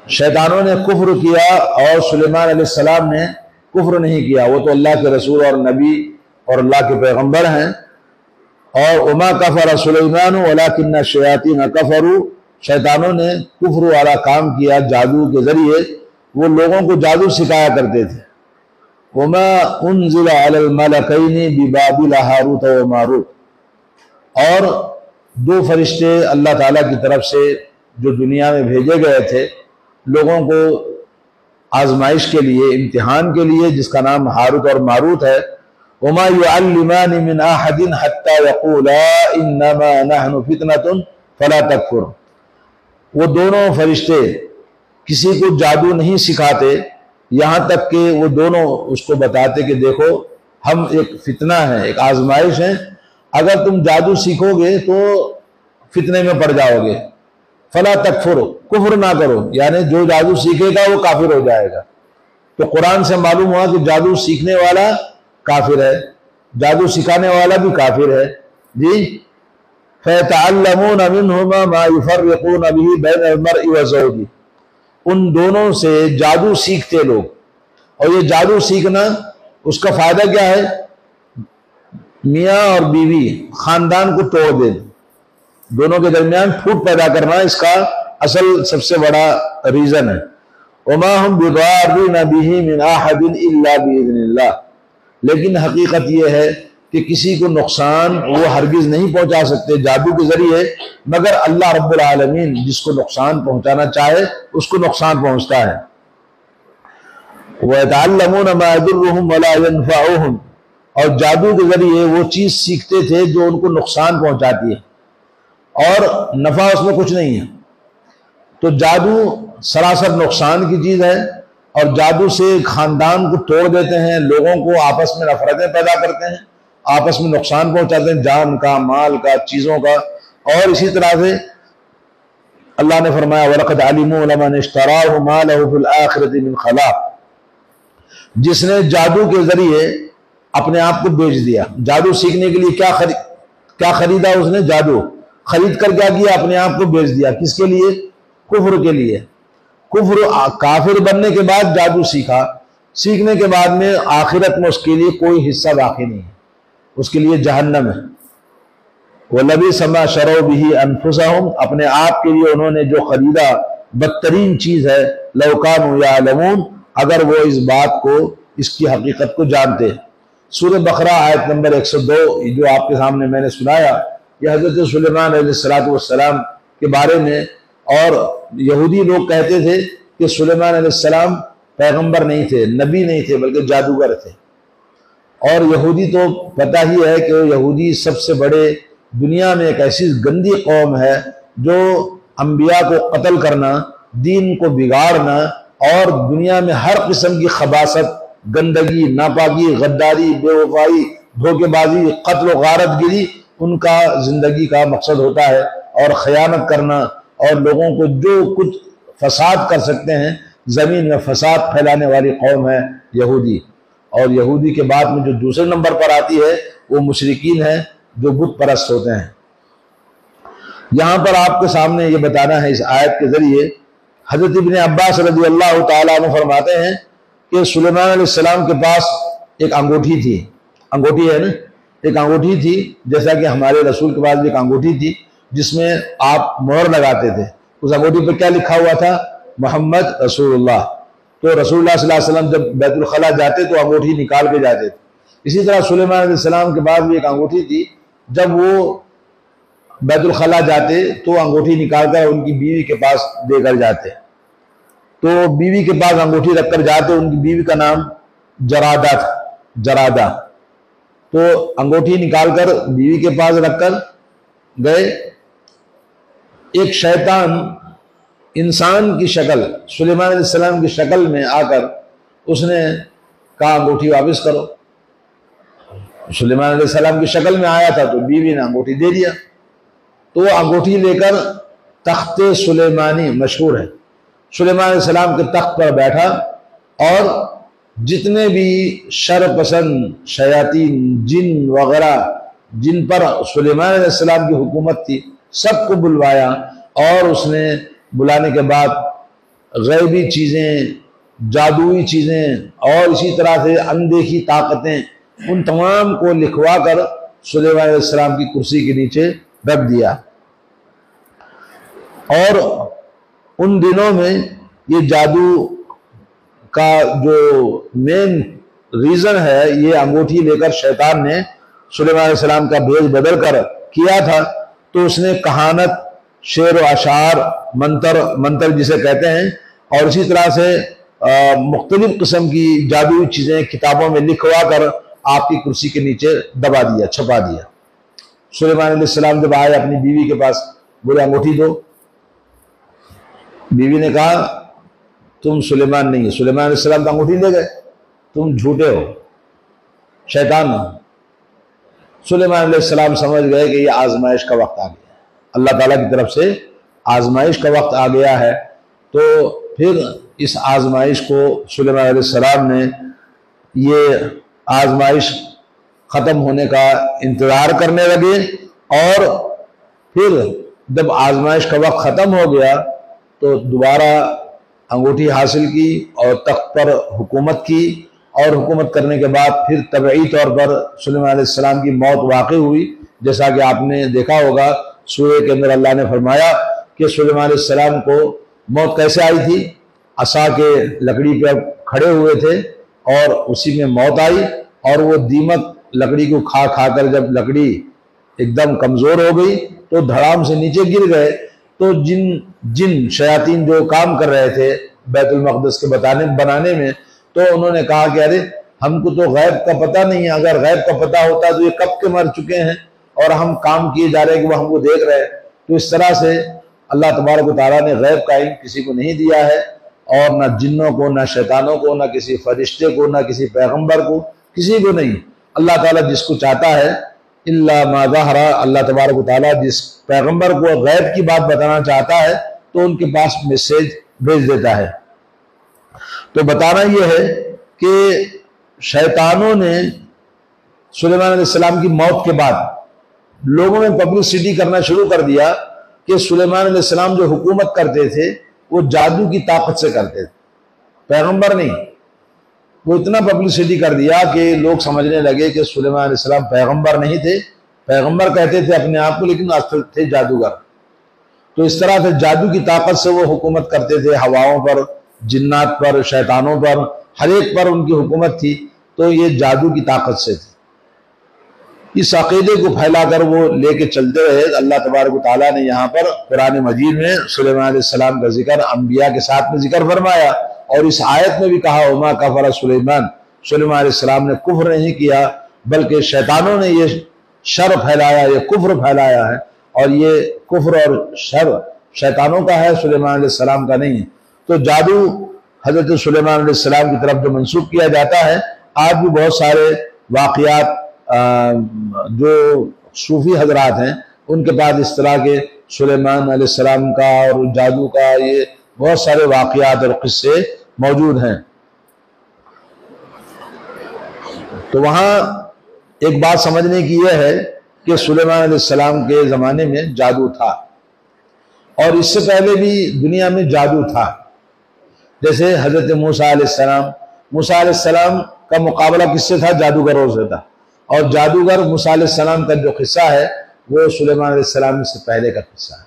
شیطانوں نے کفر کیا اور سلیمان علیہ السلام نے کفر نہیں کیا، وہ تو اللہ کے رسول اور نبی اور اللہ کے پیغمبر ہیں۔ اور وما کفر سلیمان ولکن الشیاطین کفروا، شیطانوں نے کفر والا کام کیا جادو کے ذریعے، وہ لوگوں کو جادو سکھایا کرتے تھے۔ وما انزل علی الملکین ببابل ہاروت و ماروت، اور دو فرشتے اللہ تعالیٰ کی طرف سے جو دنیا میں بھیجے گئے تھے لوگوں کو آزمائش کے لیے، امتحان کے لیے، جس کا نام ہاروت اور ماروت ہے۔ وما يعلمان من احد حتى يقولا انما نحن فتنة فلا تکفر، وہ دونوں فرشتے کسی کو جادو نہیں سکھاتے یہاں تک کہ وہ دونوں اس کو بتاتے کہ دیکھو ہم ایک فتنہ ہے، ایک آزمائش ہے، اگر تم جادو سیکھو گے تو فتنے میں پڑ جاؤ گے، فلا تکفر، کفر نہ کرو، یعنی جو جادو سیکھے گا وہ کافر ہو جائے گا۔ تو قرآن سے معلوم ہوا کہ جادو سیکھنے والا کافر ہے، جادو سکھانے والا بھی کافر ہے جی۔ فَيَتَعَلَّمُونَ مِنْهُمَا مَا يُفَرِّقُونَ بِهِ بَيْنَ الْمَرْءِ وَزَوْجِهِ، ان دونوں سے جادو سیکھتے لوگ، اور یہ جادو سیکھنا اس کا فائدہ کیا ہے؟ میاں اور بیوی خاندان کو توڑ دیں، دونوں کے درمیان پھوٹ پیدا کرنا اس کا اصل سب سے بڑا ریزن ہے۔ وَمَا هُمْ بِضَارِّينَ بِهِ مِنْ أَحَدٍ إِلَّا بِإِذْنِ اللَّهِ، لیکن حقیقت یہ ہے کہ کسی کو نقصان وہ ہرگز نہیں پہنچا سکتے جادو کے ذریعے مگر اللہ رب العالمین جس کو نقصان پہنچانا چاہے اس کو نقصان پہنچتا ہے۔ وَيَتَعَلَّمُونَ مَا يَضُرُّهُمْ وَلَا يَنْفَعُهُمْ، اور جادو کے ذریعے وہ چیز سیکھتے تھے جو ان کو نقصان پہنچاتی ہے اور نفع اس میں کچھ نہیں ہے۔ تو جادو سراسر نقصان کی چیز ہے، اور جادو سے خاندان کو توڑ دیتے ہیں، لوگوں کو آپس میں نفرتیں پیدا کرتے ہیں، آپس میں نقصان پہنچاتے ہیں، جان کا، مال کا، چیزوں کا۔ اور اسی طرح سے اللہ نے فرمایا وَلَقَدْ عَلِمُوا لَمَنِ اشْتَرَاهُ مَا لَهُ فِي الْآخِرَةِ مِنْ خَلَاقٍ، جس نے جادو کے ذریعے اپنے آپ کو بیچ دیا۔ جادو سیکھنے کے لیے کیا خریدا اس نے؟ جادو خرید کر کیا کیا؟ اپنے آپ کو بیچ دیا۔ کس کے لیے؟ کفر کے لیے۔ کفر، کافر بننے کے بعد جادو سیکھا، سیکھنے کے بعد میں آخرت میں اس کے لیے کوئی حصہ باقی نہیں ہے، اس کے لیے جہنم ہے۔ وَلَبِئْسَ مَا شَرَوْا بِهِ أَنفُسَهُمْ، اپنے آپ کے لیے انہوں نے جو خریدا بدترین چیز ہے، لَوْ كَانُوا يَعْلَمُونَ، اگر وہ اس بات کو، اس کی حقیقت کو جانتے۔ سورہ بقرہ آیت نمبر 102 جو آپ کے سامنے میں نے سنایا، یہ حضرت سلیمان علیہ السلام کے بارے میں، اور یہودی لوگ کہتے تھے کہ سلیمان علیہ السلام پیغمبر نہیں تھے، نبی نہیں تھے، بلکہ جادوگر تھے۔ اور یہودی تو پتہ ہی ہے کہ یہودی سب سے بڑے دنیا میں ایک ایسی گندی قوم ہے جو انبیاء کو قتل کرنا، دین کو بگاڑنا، اور دنیا میں ہر قسم کی خباثت، گندگی، ناپاکی، غداری، بے وفائی، دھوکے بازی، قتل و غارت گری ان کا زندگی کا مقصد ہوتا ہے، اور خیانت کرنا، اور لوگوں کو جو کچھ فساد کر سکتے ہیں، زمین میں فساد پھیلانے والی قوم ہے یہودی۔ اور یہودی کے بعد میں جو دوسرے نمبر پر آتی ہے وہ مشرکین ہیں جو بت پرست ہوتے ہیں۔ یہاں پر آپ کے سامنے یہ بتانا ہے اس آیت کے ذریعے، حضرت ابن عباس رضی اللہ تعالیٰ عنہ فرماتے ہیں کہ سلیمان علیہ السلام کے پاس ایک انگوٹھی تھی، انگوٹھی ہے نا، ایک انگوٹھی تھی، جیسا کہ ہمارے رسول کے پاس بھی ایک انگوٹھی تھی جس میں آپ مہر لگاتے تھے۔ اس انگوٹھی پہ کیا لکھا ہوا تھا؟ محمد رسول اللہ۔ تو رسول اللہ صلی اللہ علیہ وسلم جب بیت الخلاء جاتے تو انگوٹھی نکال کے جاتے تھے۔ اسی طرح سلیمان علیہ السلام کے بعد بھی ایک انگوٹھی تھی، جب وہ بیت الخلاء جاتے تو انگوٹھی نکال کر ان کی بیوی کے پاس دے کر جاتے۔ تو بیوی کے پاس انگوٹھی رکھ کر جاتے، ان کی بیوی کا نام جرادہ تھا، جرادہ۔ تو انگوٹھی نکال کر بیوی کے پاس رکھ کر گئے، ایک شیطان انسان کی شکل، سلیمان علیہ السلام کی شکل میں آ کر اس نے کہا انگوٹھی واپس کرو۔ سلیمان علیہ السلام کی شکل میں آیا تھا تو بیوی نے انگوٹھی دے دیا۔ تو وہ انگوٹھی لے کر تخت سلیمانی مشہور ہے، سلیمان علیہ السلام کے تخت پر بیٹھا، اور جتنے بھی شر پسند شیاطین، جن وغیرہ جن پر سلیمان علیہ السلام کی حکومت تھی، سب کو بلوایا، اور اس نے بلانے کے بعد غیبی چیزیں، جادوئی چیزیں اور اسی طرح سے اندیکھی طاقتیں، ان تمام کو لکھوا کر سلیمان علیہ السلام کی کرسی کے نیچے رکھ دیا۔ اور ان دنوں میں یہ جادو کا جو مین ریزن ہے، یہ انگوٹھی لے کر شیطان نے سلیمان علیہ السلام کا بھیج بدل کر کیا تھا، تو اس نے کہانت، شعر و اشعار، منتر جسے کہتے ہیں، اور اسی طرح سے مختلف قسم کی جادوئی چیزیں کتابوں میں لکھوا کر آپ کی کرسی کے نیچے دبا دیا، چھپا دیا۔ سلیمان علیہ السلام جب آئے اپنی بیوی کے پاس، بولے انگوٹھی دو۔ بیوی نے کہا تم سلیمان نہیں ہے۔ سلیمان علیہ السلام تو انگوٹھی لے گئے، تم جھوٹے ہو، شیطان ہو۔ سلیمان علیہ السلام سمجھ گئے کہ یہ آزمائش کا وقت آ گیا ہے، اللہ تعالیٰ کی طرف سے آزمائش کا وقت آ گیا ہے۔ تو پھر اس آزمائش کو سلیمان علیہ السلام نے یہ آزمائش ختم ہونے کا انتظار کرنے لگے، اور پھر جب آزمائش کا وقت ختم ہو گیا تو دوبارہ انگوٹھی حاصل کی اور تخت پر حکومت کی، اور حکومت کرنے کے بعد پھر طبعی طور پر سلیمان علیہ السلام کی موت واقع ہوئی، جیسا کہ آپ نے دیکھا ہوگا سورہ کے اندر اللہ نے فرمایا کہ سلیمان علیہ السلام کو موت کیسے آئی تھی۔ عصا کے لکڑی پر کھڑے ہوئے تھے اور اسی میں موت آئی، اور وہ دیمک لکڑی کو کھا کھا کر جب لکڑی ایک دم کمزور ہو گئی تو دھڑام سے نیچے گر گئے۔ تو جن شیاطین جو کام کر رہے تھے بیت المقدس کے بنانے میں، تو انہوں نے کہا کہ ارے ہم کو تو غیب کا پتہ نہیں ہے، اگر غیب کا پتہ ہوتا تو یہ کب کے مر چکے ہیں، اور ہم کام کیے جا رہے ہیں کہ وہ ہم کو دیکھ رہے ہیں۔ تو اس طرح سے اللہ تبارک و تعالیٰ نے غیب کا علم کسی کو نہیں دیا ہے، اور نہ جنوں کو، نہ شیطانوں کو، نہ کسی فرشتے کو، نہ کسی پیغمبر کو، کسی کو نہیں۔ اللہ تعالیٰ جس کو چاہتا ہے، اللہ ما ظہر، اللہ تبارک و تعالیٰ جس پیغمبر کو غیب کی بات بتانا چاہتا ہے تو ان کے پاس میسیج بھیج دیتا ہے۔ تو بتانا یہ ہے کہ شیطانوں نے سلیمان علیہ السلام کی موت کے بعد لوگوں میں پبلسٹی کرنا شروع کر دیا کہ سلیمان علیہ السلام جو حکومت کرتے تھے وہ جادو کی طاقت سے کرتے تھے، پیغمبر نہیں۔ وہ اتنا پبلسٹی کر دیا کہ لوگ سمجھنے لگے کہ سلیمان علیہ السلام پیغمبر نہیں تھے، پیغمبر کہتے تھے اپنے آپ کو، لیکن اصل تھے جادوگر۔ تو اس طرح سے جادو کی طاقت سے وہ حکومت کرتے تھے، ہواؤں پر، جنات پر، شیطانوں پر، ہر ایک پر ان کی حکومت تھی۔ تو یہ جادو کی طاقت سے تھی۔ اس عقیدے کو پھیلا کر وہ لے کے چلتے رہے۔ اللہ تبارک و تعالیٰ نے یہاں پر قرآن مجید میں سلیمان علیہ السلام کا ذکر انبیاء کے ساتھ میں ذکر فرمایا، اور اس آیت میں بھی کہا وما کفر سلیمان، سلیمان علیہ السلام نے کفر نہیں کیا، بلکہ شیطانوں نے یہ شر پھیلایا، یہ کفر پھیلایا ہے، اور یہ کفر اور شر شیطانوں کا ہے، سلیمان علیہ السلام کا نہیں ہے۔ تو جادو حضرت سلیمان علیہ السلام کی طرف جو منسوب کیا جاتا ہے، آج بھی بہت سارے واقعات جو صوفی حضرات ہیں ان کے پاس اس طرح کے سلیمان علیہ السلام کا اور جادو کا یہ بہت سارے واقعات اور قصے موجود ہیں۔ تو وہاں ایک بات سمجھنے کی یہ ہے کہ سلیمان علیہ السلام کے زمانے میں جادو تھا، اور اس سے پہلے بھی دنیا میں جادو تھا۔ جیسے حضرت موسیٰ علیہ السلام کا مقابلہ کس سے تھا؟ جادوگروں سے تھا، اور جادوگر موسیٰ علیہ السلام کا جو قصہ ہے وہ سلیمان علیہ السلام سے پہلے کا قصہ ہے۔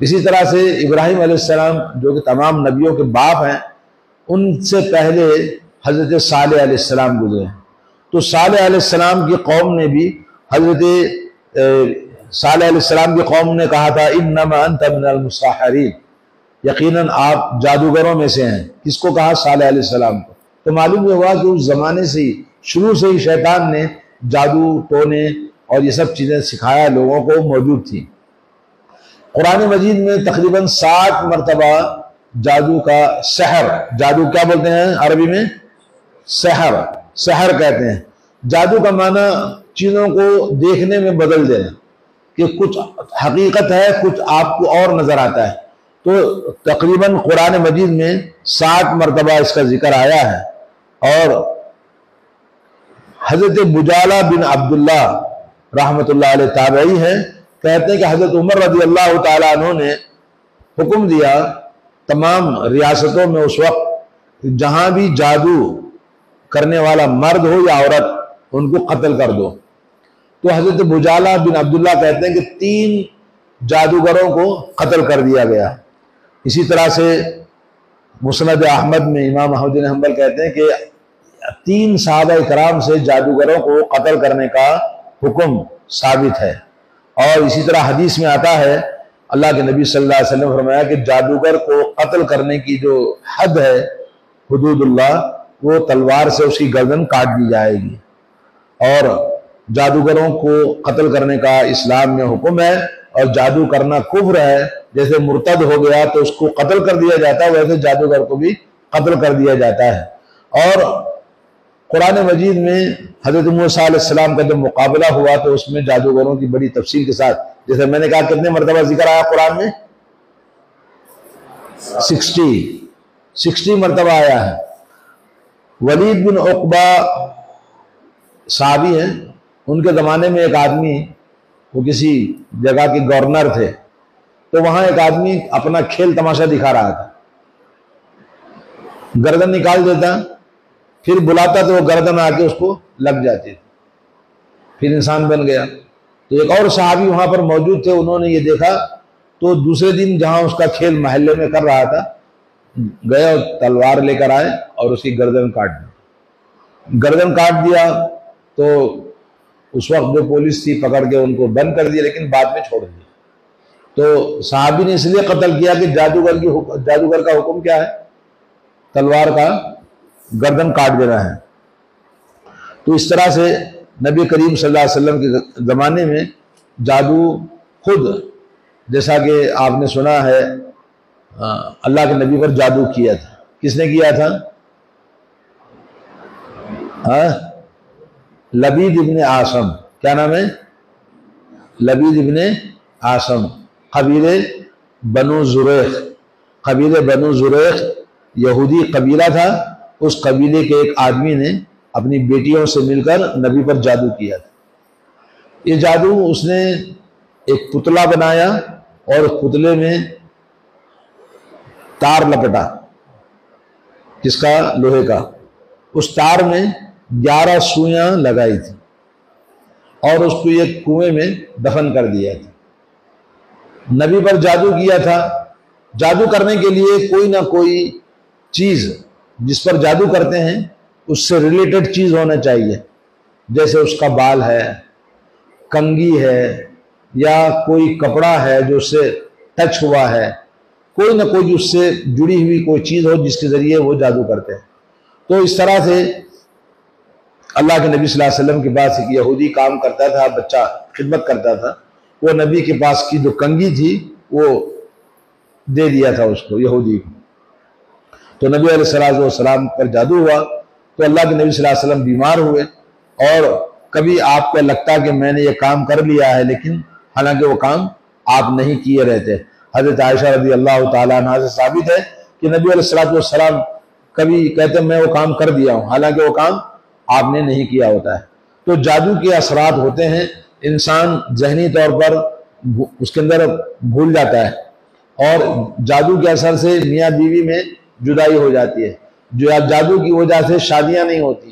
اسی طرح سے ابراہیم علیہ السلام جو کہ تمام نبیوں کے باپ ہیں، ان سے پہلے حضرت صالح علیہ السلام گزرے ہیں۔ تو صالح علیہ السلام کی قوم نے بھی حضرت صالح علیہ السلام کی قوم نے کہا تھا انما انت من المسحرین، یقیناً آپ جادوگروں میں سے ہیں۔ کس کو کہا؟ صالح علیہ السلام کو۔ تو معلوم یہ ہوا کہ اس زمانے سے ہی، شروع سے ہی شیطان نے جادو ٹونے اور یہ سب چیزیں سکھایا لوگوں کو موجود تھی۔ قرآن مجید میں تقریباً 60 مرتبہ جادو کا سحر، جادو کیا بولتے ہیں عربی میں؟ سحر کہتے ہیں۔ جادو کا معنی چیزوں کو دیکھنے میں بدل دینا، کہ کچھ حقیقت ہے، کچھ آپ کو اور نظر آتا ہے۔ تو تقریباً قرآن مجید میں 60 مرتبہ اس کا ذکر آیا ہے۔ اور حضرت بجالہ بن عبداللہ رحمۃ اللہ علیہ تابعی ہیں، کہتے ہیں کہ حضرت عمر رضی اللہ تعالیٰ عنہ نے حکم دیا تمام ریاستوں میں اس وقت جہاں بھی جادو کرنے والا مرد ہو یا عورت ان کو قتل کر دو۔ تو حضرت بجالہ بن عبداللہ کہتے ہیں کہ 3 جادوگروں کو قتل کر دیا گیا۔ اسی طرح سے مسند احمد میں امام احمد بن حنبل کہتے ہیں کہ 3 صحابہ کرام سے جادوگروں کو قتل کرنے کا حکم ثابت ہے۔ اور اسی طرح حدیث میں آتا ہے اللہ کے نبی صلی اللہ علیہ وسلم نے فرمایا کہ جادوگر کو قتل کرنے کی جو حد ہے حدود اللہ، وہ تلوار سے اس کی گردن کاٹ دی جائے گی۔ اور جادوگروں کو قتل کرنے کا اسلام میں حکم ہے، اور جادو کرنا کفر ہے۔ جیسے مرتد ہو گیا تو اس کو قتل کر دیا جاتا ہے، ویسے جادوگر کو بھی قتل کر دیا جاتا ہے۔ اور قرآن مجید میں حضرت موسیٰ علیہ السلام کا جب مقابلہ ہوا تو اس میں جادوگروں کی بڑی تفصیل کے ساتھ، جیسے میں نے کہا کتنے مرتبہ ذکر آیا قرآن میں؟ 60 مرتبہ آیا ہے۔ ولید بن عقبہ صحابی ہیں، ان کے زمانے میں ایک آدمی، وہ کسی جگہ کے گورنر تھے، تو وہاں ایک آدمی اپنا کھیل تماشا دکھا رہا تھا، گردن نکال دیتا، پھر بلاتا تو وہ گردن آ کے اس کو لگ جاتی تھی، پھر انسان بن گیا۔ تو ایک اور صحابی وہاں پر موجود تھے، انہوں نے یہ دیکھا تو دوسرے دن جہاں اس کا کھیل محلے میں کر رہا تھا گئے اور تلوار لے کر آئے اور اس کی گردن کاٹ دی۔ گردن کاٹ دیا تو اس وقت جو پولیس تھی پکڑ کے ان کو بند کر دیا، لیکن بعد میں چھوڑ دیا۔ تو صحابی نے اس لیے قتل کیا کہ جادوگر کا حکم کیا ہے؟ تلوار کا گردن کاٹ دینا ہے۔ تو اس طرح سے نبی کریم صلی اللہ علیہ وسلم کے زمانے میں جادو خود، جیسا کہ آپ نے سنا ہے اللہ کے نبی پر جادو کیا تھا۔ کس نے کیا تھا؟ لبید ابن عاصم۔ کیا نام ہے؟ لبید ابن عاصم، قبیلے بنو زریق۔ قبیلے بنو زریق یہودی قبیلہ تھا، اس قبیلے کے ایک آدمی نے اپنی بیٹیوں سے مل کر نبی پر جادو کیا تھا۔ یہ جادو اس نے ایک پتلا بنایا اور اس پتلے میں تار لپٹا، جس کا لوہے کا، اس تار میں 11 سوئیاں لگائی تھی اور اس کو ایک کنویں میں دفن کر دیا تھا۔ نبی پر جادو کیا تھا۔ جادو کرنے کے لیے کوئی نہ کوئی چیز جس پر جادو کرتے ہیں اس سے ریلیٹڈ چیز ہونا چاہیے، جیسے اس کا بال ہے، کنگھی ہے، یا کوئی کپڑا ہے جو اس سے ٹچ ہوا ہے، کوئی نہ کوئی اس سے جڑی ہوئی کوئی چیز ہو جس کے ذریعے وہ جادو کرتے ہیں۔ تو اس طرح سے اللہ کے نبی صلی اللہ علیہ وسلم کے پاس ایک یہودی کام کرتا تھا، بچہ خدمت کرتا تھا، وہ نبی کے پاس کی جو کنگھی تھی وہ دے دیا تھا اس کو، یہودی کو۔ تو نبی علیہ السلام پر جادو ہوا تو اللہ کے نبی صلی اللہ علیہ وسلم بیمار ہوئے، اور کبھی آپ کو لگتا کہ میں نے یہ کام کر لیا ہے، لیکن حالانکہ وہ کام آپ نہیں کیے رہتے۔ حضرت عائشہ رضی اللہ تعالیٰ عنہ سے ثابت ہے کہ نبی علیہ السلام کبھی کہتے میں وہ کام کر دیا ہوں، حالانکہ وہ کام آپ نے نہیں کیا ہوتا ہے۔ تو جادو کے اثرات ہوتے ہیں، انسان ذہنی طور پر اس کے اندر بھول جاتا ہے، اور جادو کے اثر سے میاں بیوی میں جدائی ہو جاتی ہے، جو جادو کی وجہ سے شادیاں نہیں ہوتی۔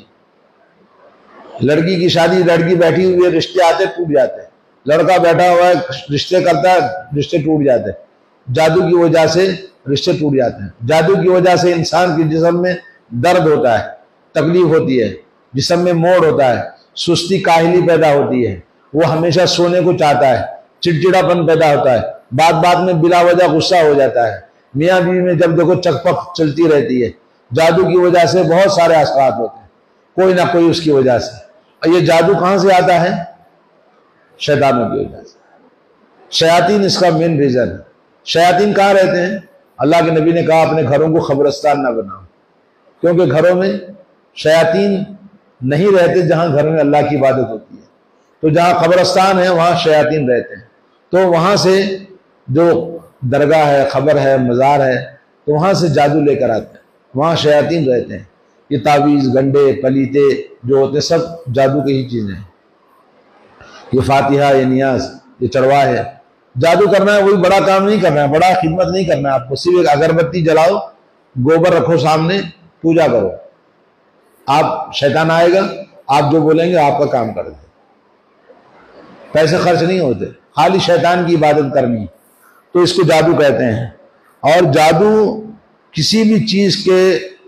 لڑکی کی شادی، لڑکی بیٹھی ہوئی ہے، رشتے آتے ٹوٹ جاتے ہیں، لڑکا بیٹھا ہوا ہے رشتے کرتا ہے، رشتے ٹوٹ جاتے ہیں۔ جادو کی وجہ سے رشتے ٹوٹ جاتے ہیں۔ جادو کی وجہ سے انسان کے جسم میں درد ہوتا ہے، تکلیف ہوتی ہے، جسم میں موڑ ہوتا ہے، سستی کاہلی پیدا ہوتی ہے، وہ ہمیشہ سونے کو چاہتا ہے، چڑچڑا پن پیدا ہوتا ہے، بات میں بلا وجہ غصہ ہو جاتا ہے، میاں بیوی میں جب دیکھو چک پک چلتی رہتی ہے۔ جادو کی وجہ سے بہت سارے اثرات ہوتے ہیں، کوئی نہ کوئی اس کی وجہ سے۔ اور یہ جادو کہاں سے آتا ہے؟ شیطانوں کی وجہ سے۔ شیاطین اس کا مین ریزن ہے۔ شیاطین کہاں رہتے ہیں؟ اللہ کے نبی نے کہا اپنے گھروں کو قبرستان نہ بناؤ، کیونکہ گھروں میں شیاطین نہیں رہتے جہاں گھر میں اللہ کی عبادت ہوتی ہے۔ تو جہاں قبرستان ہے وہاں شیاطین رہتے ہیں، تو وہاں سے جو درگاہ ہے، قبر ہے، مزار ہے، تو وہاں سے جادو لے کر آتے ہیں، وہاں شیاطین رہتے ہیں۔ یہ تعویذ، گنڈے، پلیتے جو ہوتے ہیں سب جادو کی ہی چیزیں ہیں۔ یہ فاتحہ، یہ نیاز، یہ چڑوا ہے، جادو کرنا ہے وہی بڑا کام نہیں کرنا ہے، بڑا خدمت نہیں کرنا ہے آپ کو، صرف ایک اگربتی جلاؤ، گوبر رکھو سامنے، پوجا کرو، آپ شیطان آئے گا، آپ جو بولیں گے آپ کا کام کر دیں، پیسے خرچ نہیں ہوتے، خالی شیطان کی عبادت کرنی ہے، تو اس کو جادو کہتے ہیں۔ اور جادو کسی بھی چیز کے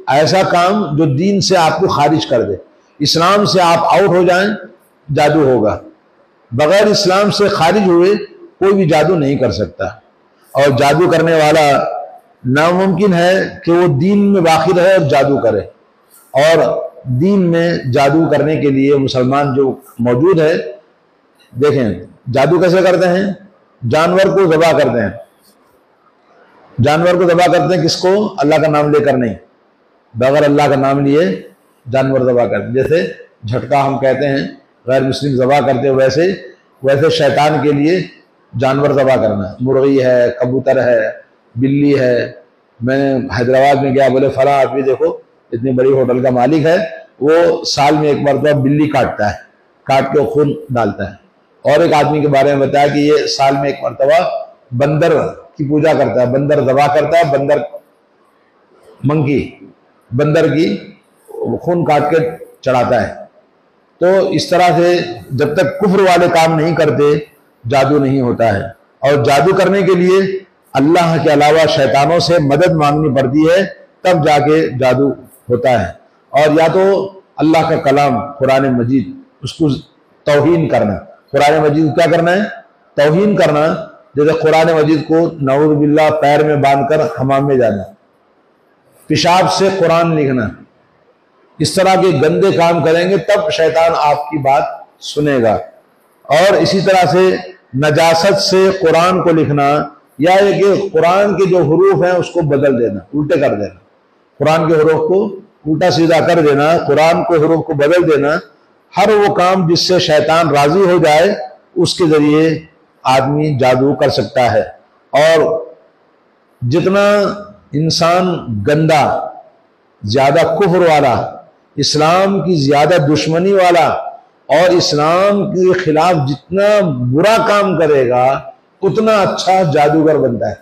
ایسا کام جو دین سے آپ کو خارج کر دے، اسلام سے آپ آؤٹ ہو جائیں، جادو ہوگا، بغیر اسلام سے خارج ہوئے کوئی بھی جادو نہیں کر سکتا، اور جادو کرنے والا ناممکن ہے کہ وہ دین میں باقی رہے اور جادو کرے۔ اور دین میں جادو کرنے کے لیے مسلمان جو موجود ہے، دیکھیں جادو کیسے کرتے ہیں، جانور کو ذبح کرتے ہیں، جانور کو ذبح کرتے ہیں کس کو، اللہ کا نام لے کر نہیں، بغیر اللہ کا نام لیے جانور ذبح کرتے ہیں، جیسے جھٹکا ہم کہتے ہیں غیر مسلم ذبح کرتے ہیں، ویسے شیطان کے لیے جانور ذبح کرنا، مرغی ہے، کبوتر ہے، بلی ہے۔ میں نے حیدرآباد میں گیا، بولے فلاں آدمی دیکھو اتنی بڑی ہوٹل کا مالک ہے، وہ سال میں ایک مرتبہ بلی کاٹتا ہے، کاٹ کے خون ڈالتا ہے۔ اور ایک آدمی کے بارے میں بتایا کہ یہ سال میں ایک مرتبہ بندر کی پوجا کرتا ہے، بندر ذبح کرتا ہے، بندر کی خون کاٹ کے چڑھاتا ہے۔ تو اس طرح سے جب تک کفر والے کام نہیں کرتے جادو نہیں ہوتا ہے، اور جادو کرنے کے لیے اللہ کے علاوہ شیطانوں سے مدد مانگنی پڑتی ہے، تب جا کے جادو ہوتا ہے۔ اور یا تو اللہ کا کلام قرآن مجید، اس کو توہین کرنا، قرآن مجید کیا کرنا ہے، توہین کرنا، جیسے قرآن مجید کو نعوذ باللہ پیر میں باندھ کر حمام میں جانا، پیشاب سے قرآن لکھنا، اس طرح کے گندے کام کریں گے تب شیطان آپ کی بات سنے گا۔ اور اسی طرح سے نجاست سے قرآن کو لکھنا، یا یہ کہ قرآن کے جو حروف ہیں اس کو بدل دینا، الٹے کر دینا، قرآن کے حروف کو الٹا سیدھا کر دینا، قرآن کے حروف کو بدل دینا، ہر وہ کام جس سے شیطان راضی ہو جائے اس کے ذریعے آدمی جادو کر سکتا ہے۔ اور جتنا انسان گندا، زیادہ کفر والا، اسلام کی زیادہ دشمنی والا، اور اسلام کے خلاف جتنا برا کام کرے گا اتنا اچھا جادوگر بنتا ہے،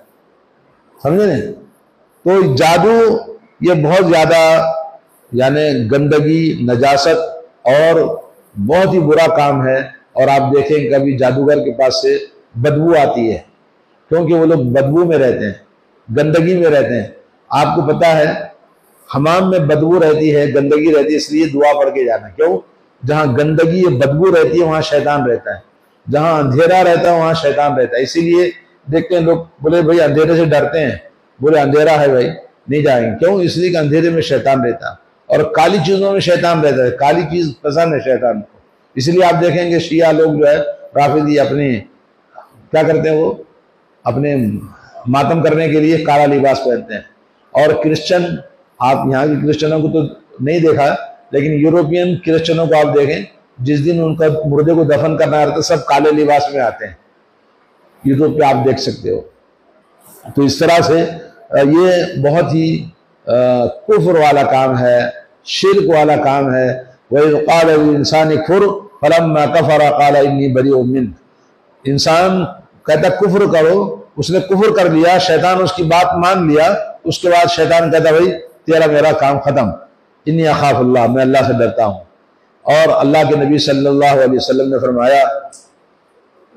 سمجھے نا؟ تو جادو یہ بہت زیادہ یعنی گندگی، نجاست اور بہت ہی برا کام ہے۔ اور آپ دیکھیں کبھی جادوگر کے پاس سے بدبو آتی ہے، کیونکہ وہ لوگ بدبو میں رہتے ہیں، گندگی میں رہتے ہیں۔ آپ کو پتا ہے حمام میں بدبو رہتی ہے، گندگی رہتی ہے، اس لیے دعا پڑھ کے جانا، کیوں؟ جہاں گندگی بدبو رہتی ہے وہاں شیطان رہتا ہے، جہاں اندھیرا رہتا ہے وہاں شیطان رہتا ہے۔ اسی لیے دیکھتے ہیں لوگ بولے بھائی اندھیرے سے ڈرتے ہیں، بولے اندھیرا ہے بھائی نہیں جائیں گے، کیوں؟ اس لیے کہ اندھیرے میں شیطان رہتا ہے، اور کالی چیزوں میں شیطان رہتا ہے، کالی چیز پسند ہے شیطان کو۔ اس لیے آپ دیکھیں گے شیعہ لوگ جو ہے رافضی اپنے کیا کرتے ہیں، وہ اپنے ماتم کرنے کے لیے کالا لباس پہنتے ہیں۔ اور کرسچن، آپ یہاں کے کرسچنوں کو تو نہیں دیکھا، لیکن یوروپین کرسچنوں کو آپ دیکھیں، جس دن ان کا مردے کو دفن کرنا رہتا ہے سب کالے لباس میں آتے ہیں، یوروپ پہ آپ دیکھ سکتے ہو۔ تو اس طرح سے یہ بہت ہی کفر والا کام ہے، شرک والا کام ہے۔ وَإِذْ قَالَ لِلْإِنسَانِ كُفْرْ فَلَمَّا كَفَرَ قَالَ إِنِّي بَرِيءٌ مِّنْهُ۔ انسان کہتا کفر کرو، اس نے کفر کر لیا، شیطان اس کی بات مان لیا، اس کے بعد شیطان کہتا بھائی تیرا میرا کام ختم، انی اخاف اللہ، میں اللہ سے ڈرتا ہوں۔ اور اللہ کے نبی صلی اللہ علیہ وسلم نے فرمایا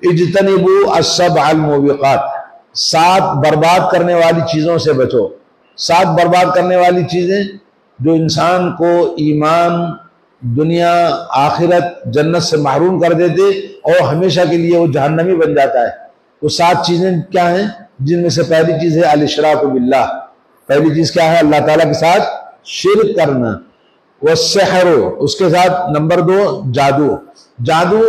اجتنبوا السبع الموبقات، 7 برباد کرنے والی چیزوں سے بچو۔ 7 برباد کرنے والی چیزیں جو انسان کو ایمان، دنیا، آخرت، جنت سے محروم کر دیتے اور ہمیشہ کے لیے وہ جہنمی بن جاتا ہے۔ وہ 7 چیزیں کیا ہیں؟ جن میں سے پہلی چیز ہے الاشراک باللہ، پہلی چیز کیا ہے؟ اللہ تعالیٰ کے ساتھ شرک کرنا۔ والسحر، اس کے ساتھ نمبر 2 جادو۔ جادو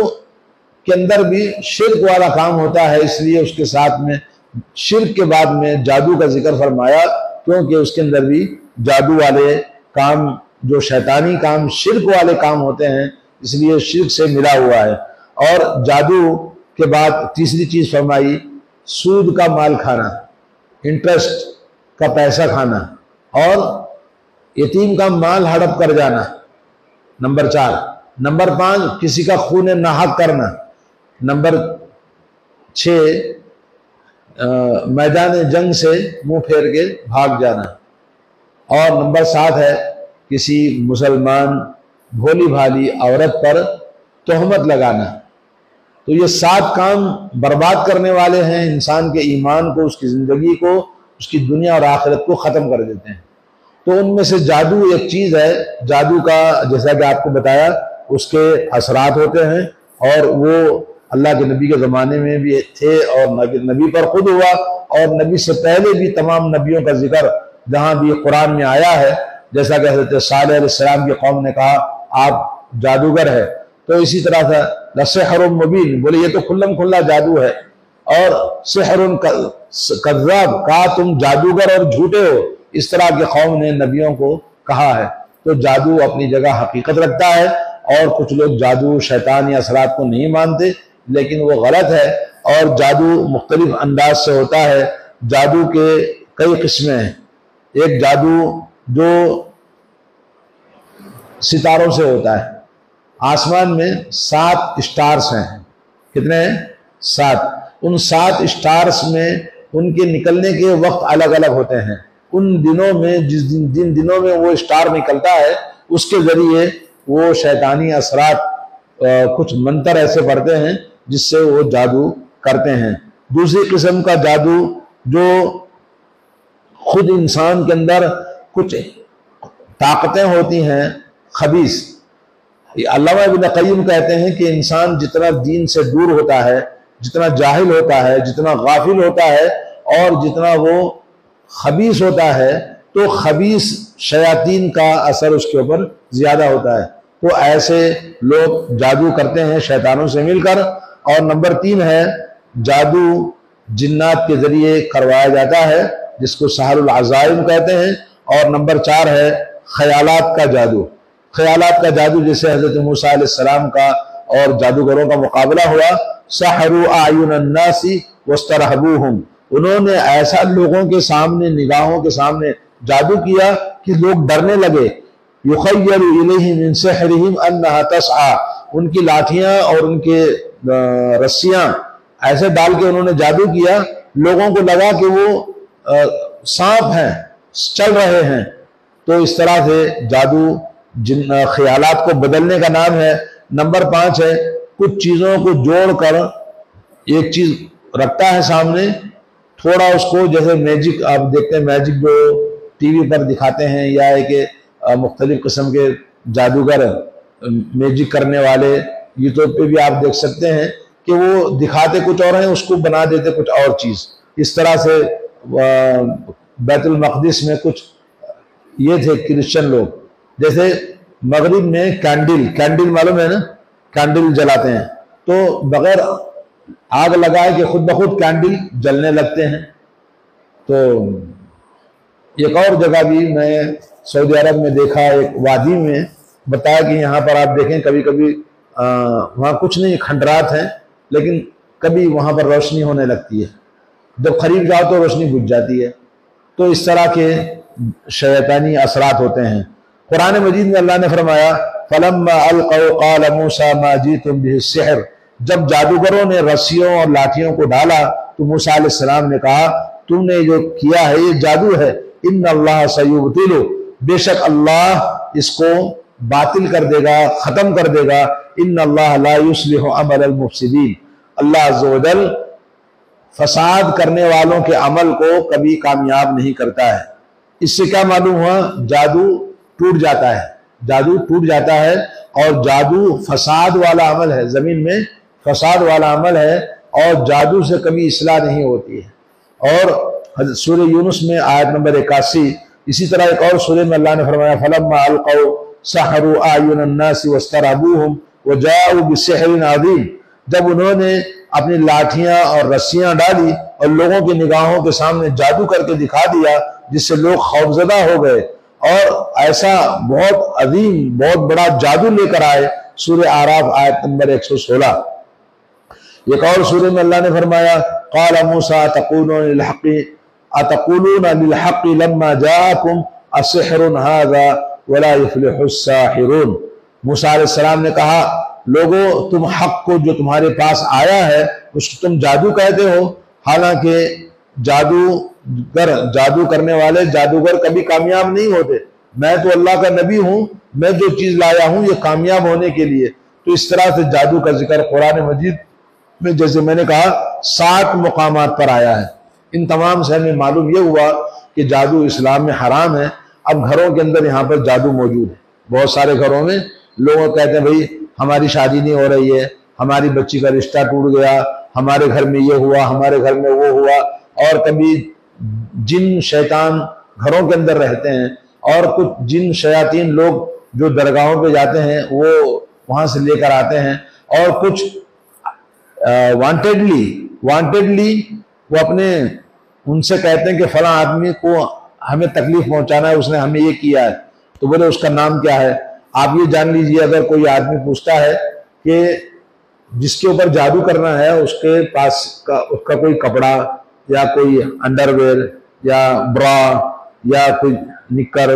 کے اندر بھی شرک والا کام ہوتا ہے، اس لیے اس کے ساتھ میں شرک کے بعد میں جادو کا ذکر فرمایا، کیونکہ اس کے اندر بھی جادو والے کام، جو شیطانی کام، شرک والے کام ہوتے ہیں، اس لیے شرک سے ملا ہوا ہے۔ اور جادو کے بعد تیسری چیز فرمائی سود کا مال کھانا، انٹرسٹ کا پیسہ کھانا، اور یتیم کا مال ہڑپ کر جانا، نمبر 4۔ نمبر 5 کسی کا خون ناحق کرنا، نمبر 6 میدان جنگ سے منہ پھیر کے بھاگ جانا، اور نمبر 7 ہے کسی مسلمان بھولی بھالی عورت پر تہمت لگانا۔ تو یہ 7 کام برباد کرنے والے ہیں، انسان کے ایمان کو، اس کی زندگی کو، اس کی دنیا اور آخرت کو ختم کر دیتے ہیں۔ تو ان میں سے جادو ایک چیز ہے۔ جادو کا جیسا کہ آپ کو بتایا اس کے اثرات ہوتے ہیں، اور وہ اللہ کے نبی کے زمانے میں بھی تھے، اور نبی پر خود ہوا، اور نبی سے پہلے بھی تمام نبیوں کا ذکر جہاں بھی قرآن میں آیا ہے، جیسا کہ حضرت صالح علیہ السلام کی قوم نے کہا آپ جادوگر ہے، تو اسی طرح سے لسحر مبین، بولے یہ تو کھلم کھلا جادو ہے، اور سحر کذاب، کہا تم جادوگر اور جھوٹے ہو، اس طرح کی قوم نے نبیوں کو کہا ہے۔ تو جادو اپنی جگہ حقیقت رکھتا ہے، اور کچھ لوگ جادو شیطانی اثرات کو نہیں مانتے، لیکن وہ غلط ہے، اور جادو مختلف انداز سے ہوتا ہے۔ جادو کے کئی قسمیں ہیں۔ ایک جادو جو ستاروں سے ہوتا ہے، آسمان میں 7 اسٹارز ہیں، کتنے ہیں؟ 7۔ ان 7 اسٹارز میں ان کے نکلنے کے وقت الگ الگ ہوتے ہیں۔ ان دنوں میں جن دنوں میں وہ اسٹار نکلتا ہے، اس کے ذریعے وہ شیطانی اثرات کچھ منتر ایسے پڑھتے ہیں جس سے وہ جادو کرتے ہیں۔ دوسری قسم کا جادو جو خود انسان کے اندر کچھ طاقتیں ہوتی ہیں خبیث۔ علامہ ابن قیم کہتے ہیں کہ انسان جتنا دین سے دور ہوتا ہے، جتنا جاہل ہوتا ہے، جتنا غافل ہوتا ہے، اور جتنا وہ خبیث ہوتا ہے، تو خبیث شیاطین کا اثر اس کے اوپر زیادہ ہوتا ہے۔ تو ایسے لوگ جادو کرتے ہیں شیطانوں سے مل کر۔ اور نمبر 3 ہے جادو جنات کے ذریعے کروایا جاتا ہے، جس کو سحر العزائم کہتے ہیں۔ اور نمبر 4 ہے خیالات کا جادو۔ خیالات کا جادو جیسے حضرت موسیٰ علیہ السلام کا اور جادوگروں کا مقابلہ ہوا، سحروا اعین الناس واسترهبوهم، انہوں نے ایسا لوگوں کے سامنے، نگاہوں کے سامنے جادو کیا کہ لوگ ڈرنے لگے۔ یخیل الیہ من سحرهم انها تسعى، ان کی لاٹھیاں اور ان کے رسیاں ایسے ڈال کے انہوں نے جادو کیا، لوگوں کو لگا کہ وہ سانپ ہیں، چل رہے ہیں۔ تو اس طرح سے جادو خیالات کو بدلنے کا نام ہے۔ نمبر 5 ہے کچھ چیزوں کو جوڑ کر ایک چیز رکھتا ہے سامنے، تھوڑا اس کو، جیسے میجک آپ دیکھتے ہیں، میجک جو ٹی وی پر دکھاتے ہیں، یا کہ مختلف قسم کے جادوگر میجک کرنے والے یوٹیوب پہ بھی آپ دیکھ سکتے ہیں کہ وہ دکھاتے کچھ اور ہیں، اس کو بنا دیتے کچھ اور چیز۔ اس طرح سے بیت المقدس میں کچھ یہ تھے کرسچن لوگ، جیسے مغرب میں کینڈل معلوم ہے نا، کینڈل جلاتے ہیں، تو بغیر آگ لگائے کہ خود بخود کینڈل جلنے لگتے ہیں۔ تو ایک اور جگہ بھی میں سعودی عرب میں دیکھا، ایک وادی میں بتایا کہ یہاں پر آپ دیکھیں کبھی کبھی وہاں کچھ نہیں، کھنڈرات ہیں، لیکن کبھی وہاں پر روشنی ہونے لگتی ہے، جب قریب جاؤ تو روشنی بجھ جاتی ہے۔ تو اس طرح کے شیطانی اثرات ہوتے ہیں۔ قرآن مجید میں اللہ نے فرمایا فَلَمَّا أَلْقَوْا قَالَ مُوسَىٰ مَا جِئْتُمْ بِهِ السِّحْرُ، جب جادوگروں نے رسیوں اور لاٹھیوں کو ڈالا تو موسیٰ علیہ السلام نے کہا تم نے جو کیا ہے یہ جادو ہے، ان اللہ سیبطلہ، بے شک اللہ اس کو باطل کر دے گا، ختم کر دے گا، ان اللہ لا یصلح عمل المفسدین، اللہ عز و جل فساد کرنے والوں کے عمل کو کبھی کامیاب نہیں کرتا ہے۔ اس سے کیا معلوم ہوا؟ جادو ٹوٹ جاتا ہے، جادو ٹوٹ جاتا ہے، اور جادو فساد والا عمل ہے، زمین میں فساد والا عمل ہے، اور جادو سے کبھی اصلاح نہیں ہوتی ہے۔ اور سورہ یونس میں آیت نمبر 81، اسی طرح ایک اور سورہ میں اللہ نے فرمایا فَلَمَّا أَلْقَوْا سَحَرُوا أَعْيُنَ النَّاسِ وَاسْتَرْهَبُوهُمْ وَجَاءُوا بِسِحْرٍ عَظِيمٍ، جب انہوں نے اپنی لاٹھیاں اور رسیاں ڈالی اور لوگوں کی نگاہوں کے سامنے جادو کر کے دکھا دیا، جس سے لوگ خوفزدہ ہو گئے، اور ایسا بہت عظیم، بہت بڑا جادو لے کر آئے۔ سورہ اعراف آیت نمبر 116۔ ایک اور سورہ میں اللہ نے فرمایا قال موسیٰ اتقولون للحق لما جاءکم السحر هذا ولا يفلح الساحرون، موسیٰ علیہ السلام نے کہا لوگو تم حق کو جو تمہارے پاس آیا ہے اس کو تم جادو کہتے ہو، حالانکہ جادو کرنے والے جادوگر کبھی کامیاب نہیں ہوتے. میں تو اللہ کا نبی ہوں, میں جو چیز لایا ہوں یہ کامیاب ہونے کے لیے. تو اس طرح سے جادو کا ذکر قرآن مجید میں جیسے میں نے کہا 60 مقامات پر آیا ہے. ان تمام سے ہمیں معلوم یہ ہوا کہ جادو اسلام میں حرام ہے. اب گھروں کے اندر یہاں پر جادو موجود ہے. بہت سارے گھروں میں لوگ کہتے ہیں بھائی ہماری شادی نہیں ہو رہی ہے, ہماری بچی کا رشتہ ٹوٹ گیا, ہمارے گھر میں یہ ہوا, ہمارے گھر میں وہ ہوا. اور کبھی جن شیطان گھروں کے اندر رہتے ہیں, اور کچھ جن شیاطین لوگ جو درگاہوں پہ جاتے ہیں وہ وہاں سے لے کر آتے ہیں, اور کچھ وانٹیڈلی وہ اپنے ان سے کہتے ہیں کہ فلاں آدمی کو ہمیں تکلیف پہنچانا ہے, اس نے ہمیں یہ کیا ہے. تو بولے اس کا نام کیا ہے؟ آپ یہ جان لیجئے اگر کوئی آدمی پوچھتا ہے کہ جس کے اوپر جادو کرنا ہے اس کے پاس اس کا کوئی کپڑا یا کوئی انڈر ویئر یا برا یا کوئی نکر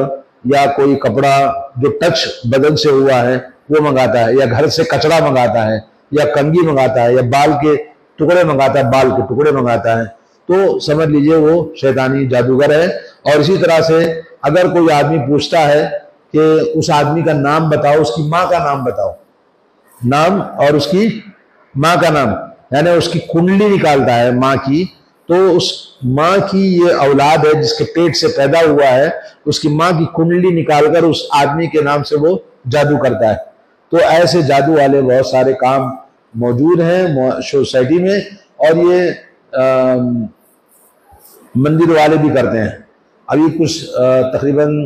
یا کوئی کپڑا جو ٹچ بدن سے ہوا ہے وہ منگاتا ہے, یا گھر سے کچڑا منگاتا ہے, یا کنگھی منگاتا ہے, یا بال کے ٹکڑے منگاتا ہے, بال کے ٹکڑے منگاتا ہے, تو سمجھ لیجئے وہ شیطانی جادوگر ہے. اور اسی طرح سے اگر کوئی آدمی پوچھتا ہے کہ اس آدمی کا نام بتاؤ, اس کی ماں کا نام بتاؤ, نام اور اس کی ماں کا نام, یعنی اس کی کنڈلی نکالتا ہے ماں کی, تو اس ماں کی یہ اولاد ہے جس کے پیٹ سے پیدا ہوا ہے, اس کی ماں کی کنڈلی نکال کر اس آدمی کے نام سے وہ جادو کرتا ہے. تو ایسے جادو والے بہت سارے کام موجود ہیں سوسائٹی میں, اور یہ مندر والے بھی کرتے ہیں. ابھی کچھ تقریباً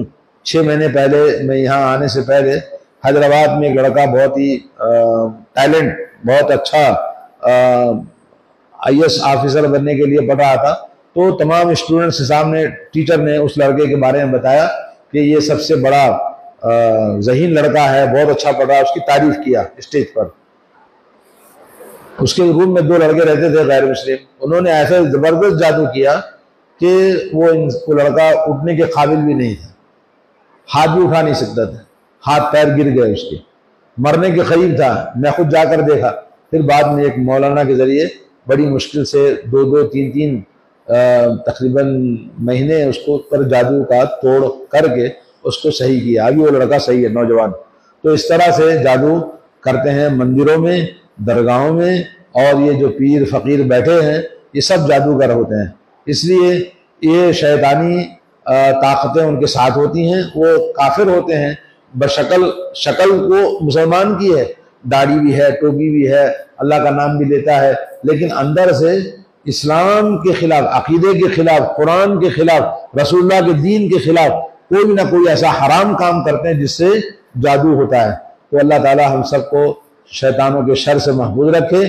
6 مہینے پہلے میں یہاں آنے سے پہلے حیدرآباد میں ایک لڑکا بہت ہی ٹیلنٹ, بہت اچھا IAS آفیسر بننے کے لیے پڑھ رہا تھا. تو تمام اسٹوڈنٹس کے سامنے ٹیچر نے اس لڑکے کے بارے میں بتایا کہ یہ سب سے بڑا ذہین لڑکا ہے, بہت اچھا پڑھ رہا ہے, اس کی تعریف کیا اسٹیج پر. اس کے روم میں 2 لڑکے رہتے تھے غیر مسلم, انہوں نے ایسا زبردست جادو کیا کہ وہ لڑکا اٹھنے کے قابل بھی نہیں تھا, ہاتھ بھی اٹھا نہیں سکتا تھا, ہاتھ پیر گر گئے اس کے, مرنے کے قریب تھا. میں خود جا کر دیکھا. پھر بعد میں ایک مولانا کے ذریعے بڑی مشکل سے 2 3 تقریباً مہینے اس کو پر جادو کا توڑ کر کے اس کو صحیح کیا. ابھی وہ لڑکا صحیح ہے, نوجوان. تو اس طرح سے جادو کرتے ہیں مندروں میں, درگاہوں میں, اور یہ جو پیر فقیر بیٹھے ہیں یہ سب جادوگر ہوتے ہیں. اس لیے یہ شیطانی طاقتیں ان کے ساتھ ہوتی ہیں. وہ کافر ہوتے ہیں, شکل وہ مسلمان کی ہے, داڑھی بھی ہے, ٹوپی بھی ہے, اللہ کا نام بھی لیتا ہے, لیکن اندر سے اسلام کے خلاف, عقیدے کے خلاف, قرآن کے خلاف, رسول اللہ کے دین کے خلاف کوئی نہ کوئی ایسا حرام کام کرتے ہیں جس سے جادو ہوتا ہے. تو اللہ تعالی ہم سب کو شیطانوں کے شر سے محفوظ رکھے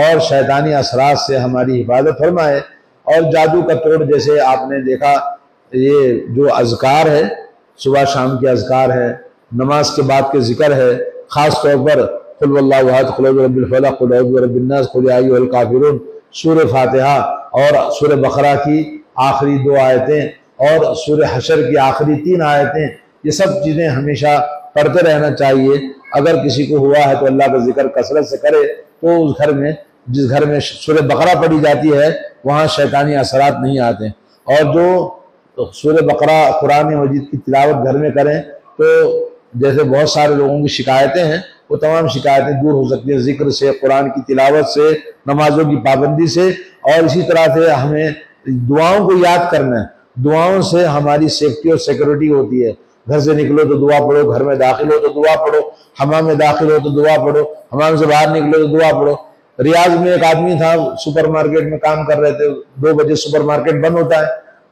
اور شیطانی اثرات سے ہماری حفاظت فرمائے. اور جادو کا توڑ جیسے آپ نے دیکھا, یہ جو اذکار ہے, صبح شام کے اذکار ہے, نماز کے بعد کے ذکر ہے, خاص طور پر قل واللہ احد, قل اعوذ برب الفلق, قل اعوذ برب الناس, قل یا ایھا الکافرون, سورہ فاتحہ اور سورہ بقرہ کی آخری 2 آیتیں اور سورہ حشر کی آخری 3 آیتیں, یہ سب چیزیں ہمیشہ پڑھتے رہنا چاہیے. اگر کسی کو ہوا ہے تو اللہ کا ذکر کثرت سے کرے, تو اس گھر میں, جس گھر میں سورہ بقرہ پڑھی جاتی ہے وہاں شیطانی اثرات نہیں آتے. اور جو سورہ بقرہ قرآن مجید کی تلاوت گھر میں کریں تو جیسے بہت سارے لوگوں کی شکایتیں ہیں, وہ تمام شکایتیں دور ہو سکتی ہیں ذکر سے, قرآن کی تلاوت سے, نمازوں کی پابندی سے. اور اسی طرح سے ہمیں دعاؤں کو یاد کرنا ہے. دعاؤں سے ہماری سیفٹی اور سیکورٹی ہوتی ہے. گھر سے نکلو تو دعا پڑھو, گھر میں داخل ہو تو دعا پڑھو, حمام میں داخل ہو تو دعا پڑھو, حمام سے باہر نکلو تو دعا پڑھو. ریاض میں ایک آدمی تھا, سپر مارکیٹ میں کام کر رہے تھے, 2 بجے سپر مارکیٹ بند ہوتا ہے,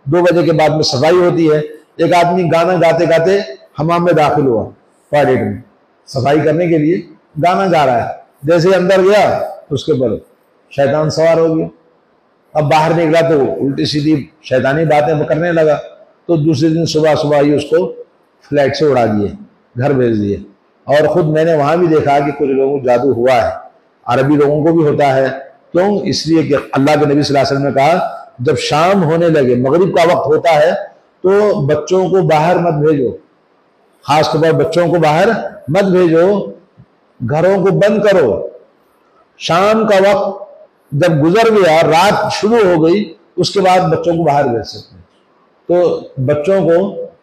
2 بجے کے بعد میں صفائی ہوتی ہے. ایک آدمی گانا گاتے گاتے حمام میں داخل ہوا, ٹوائلٹ میں صفائی کرنے کے لیے گانا گا رہا ہے. جیسے اندر گیا اس کے پر شیطان سوار ہو گیا. اب باہر نکلا تو الٹی سیدھی شیطانی باتیں کرنے لگا. تو دوسرے دن صبح ہی اس کو فلائٹ سے اڑا دیے, گھر بھیج دیے. اور خود میں نے وہاں بھی دیکھا کہ کچھ لوگوں کو جادو ہوا ہے, عربی لوگوں کو بھی ہوتا ہے. کیوں؟ اس لیے کہ اللہ کے نبی صلی اللہ علیہ وسلم نے کہا جب شام ہونے لگے, مغرب کا وقت ہوتا ہے, تو بچوں کو باہر مت بھیجو, خاص طور پر بچوں کو باہر مت بھیجو, گھروں کو بند کرو. شام کا وقت جب گزر گیا, رات شروع ہو گئی, اس کے بعد بچوں کو باہر بھیج سکتے ہیں۔ تو بچوں کو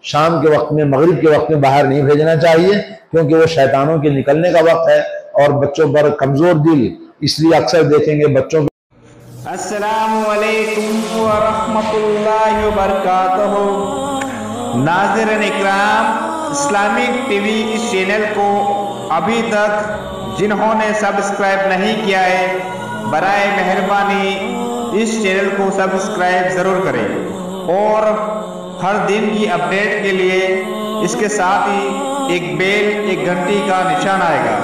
شام کے وقت میں، مغرب کے وقت میں باہر نہیں بھیجنا چاہیے، کیونکہ وہ شیطانوں کے نکلنے کا وقت ہے اور بچوں پر کمزور دل، اس لیے اکثر دیکھیں گے بچوں السلام علیکم ورحمۃ اللہ وبرکاتہ۔ ناظرین اکرام، اسلامک ٹی وی اس چینل کو ابھی تک جنہوں نے سبسکرائب نہیں کیا ہے، برائے مہربانی اس چینل کو سبسکرائب ضرور کریں، اور ہر دن کی اپڈیٹ کے لیے اس کے ساتھ ہی ایک بیل، ایک گھنٹی کا نشان آئے گا،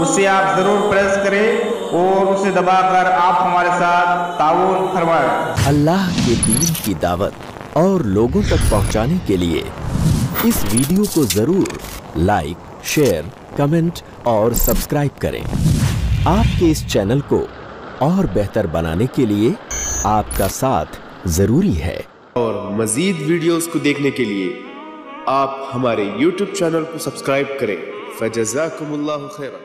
اسے آپ ضرور پریس کریں اور اسے دبا کر آپ ہمارے ساتھ تعاون فرمائیں۔ اللہ کے دین کی دعوت اور لوگوں تک پہنچانے کے لیے اس ویڈیو کو ضرور لائک، شیئر، کمنٹ اور سبسکرائب کریں۔ آپ کے اس چینل کو اور بہتر بنانے کے لیے آپ کا ساتھ ضروری ہے۔ اور مزید ویڈیوز کو دیکھنے کے لیے آپ ہمارے YouTube چینل کو سبسکرائب کریں۔ فجزاکم اللہ خیرا۔